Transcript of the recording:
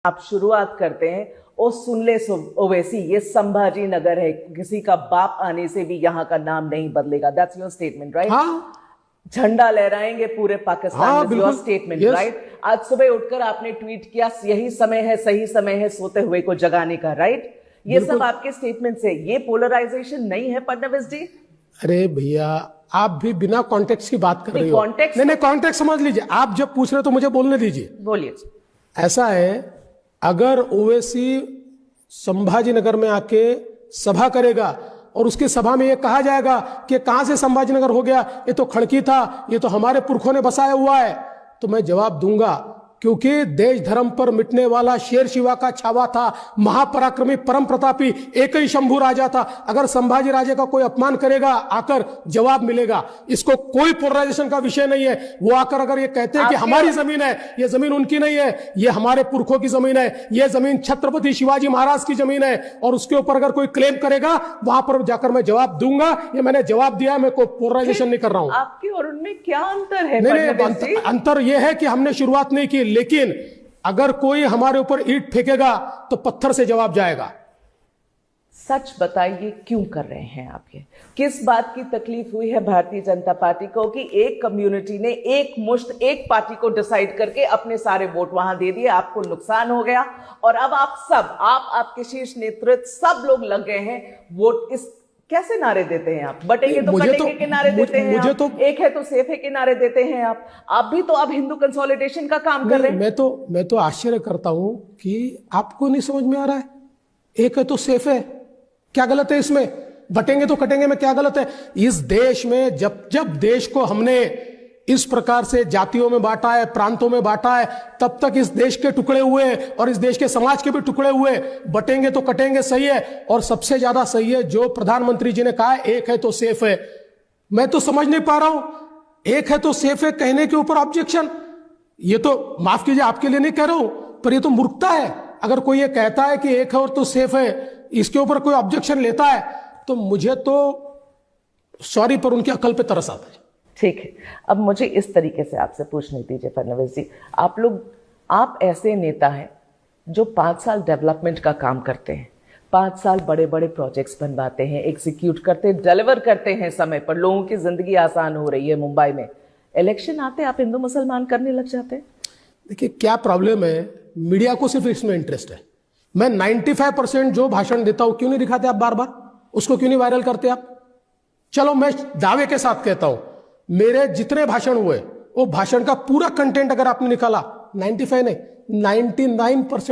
आप शुरुआत करते हैं ओ सुन ले ओवैसी, ये संभाजी नगर है, किसी का बाप आने से भी यहाँ का नाम नहीं बदलेगा। That's your statement, right? हाँ, झंडा लहराएंगे पूरे पाकिस्तान में, योर स्टेटमेंट, yes. राइट? आज सुबह उठकर आपने ट्वीट किया यही समय है, सही समय है सोते हुए को जगाने का, राइट? ये सब आपके स्टेटमेंट से, ये पोलराइजेशन नहीं है फडणवीस जी? अरे भैया, आप भी बिना कॉन्टेक्स्ट की बात कर रहे हो। नहीं, कॉन्टेक्स्ट समझ लीजिए। आप जब पूछ रहे हो तो मुझे बोलने दीजिए। बोलिए। ऐसा है, अगर ओवैसी संभाजीनगर में आके सभा करेगा और उसकी सभा में ये कहा जाएगा कि कहां से संभाजीनगर हो गया, ये तो खड़की था, ये तो हमारे पुरखों ने बसाया हुआ है, तो मैं जवाब दूंगा, क्योंकि देश धर्म पर मिटने वाला शेर शिवा का छावा था, महापराक्रमी परम प्रतापी एक ही शंभू राजा था। अगर संभाजी राजा का कोई अपमान करेगा आकर जवाब मिलेगा। इसको कोई पोलराइजेशन का विषय नहीं है। वो आकर अगर ये कहते हैं कि हमारी जमीन है, ये जमीन उनकी नहीं है, ये हमारे पुरखों की जमीन है, ये जमीन छत्रपति शिवाजी महाराज की जमीन है, और उसके ऊपर अगर कोई क्लेम करेगा वहां पर जाकर मैं जवाब दूंगा। ये मैंने जवाब दिया, मैं कोई पोलराइजेशन नहीं कर रहा हूं। आपकी और उनमें क्या अंतर है? नहीं, अंतर यह है कि हमने शुरुआत नहीं की, लेकिन अगर कोई हमारे ऊपर ईंट फेंकेगा तो पत्थर से जवाब जाएगा। सच बताइए, क्यों कर रहे हैं आप ये? किस बात की तकलीफ हुई है भारतीय जनता पार्टी को कि एक कम्युनिटी ने एक मुश्त एक पार्टी को डिसाइड करके अपने सारे वोट वहां दे दिए, आपको नुकसान हो गया, और अब आपके शीर्ष नेतृत्व सब लोग लग गए हैं वोट इस। कैसे नारे देते हैं आप? बटेंगे तो कटेंगे के नारे देते हैं आप, तो एक है तो सेफ है के नारे देते हैं आप भी तो अब हिंदू कंसोलिडेशन का काम कर रहे हैं। मैं तो आश्चर्य करता हूं कि आपको नहीं समझ में आ रहा है। एक है तो सेफ है, क्या गलत है इसमें? बटेंगे तो कटेंगे में क्या गलत है? इस देश में जब देश को हमने इस प्रकार से जातियों में बांटा है, प्रांतों में बांटा है, तब तक इस देश के टुकड़े हुए और इस देश के समाज के भी टुकड़े हुए। बटेंगे तो कटेंगे सही है, और सबसे ज्यादा सही है जो प्रधानमंत्री जी ने कहा, एक है तो सेफ है। मैं तो समझ नहीं पा रहा हूं, एक है तो सेफ है कहने के ऊपर ऑब्जेक्शन। ये तो माफ कीजिए, आपके लिए नहीं कह रहा हूं, पर ये तो मूर्खता है। अगर कोई ये कहता है कि एक है और तो सेफ है, इसके ऊपर कोई ऑब्जेक्शन लेता है, तो मुझे तो सॉरी पर उनकी अकल पे तरस आता है। ठीक है, अब मुझे इस तरीके से आपसे पूछने दीजिए फडणवीस जी, आप ऐसे नेता हैं जो 5 साल डेवलपमेंट का काम करते हैं, 5 साल बड़े बड़े प्रोजेक्ट्स बनवाते हैं, एग्जीक्यूट करते, डिलीवर करते हैं समय पर, लोगों की जिंदगी आसान हो रही है मुंबई में। इलेक्शन आते आप हिंदू मुसलमान करने लग जाते हैं। देखिए क्या प्रॉब्लम है, मीडिया को सिर्फ इसमें इंटरेस्ट है। मैं 95% जो भाषण देता हूं क्यों नहीं दिखाते आप बार बार? उसको क्यों नहीं वायरल करते आप? चलो मैं दावे के साथ कहता हूं, मेरे जितने भाषण हुए वो भाषण का पूरा कंटेंट अगर आपने निकाला, 95 नहीं 99%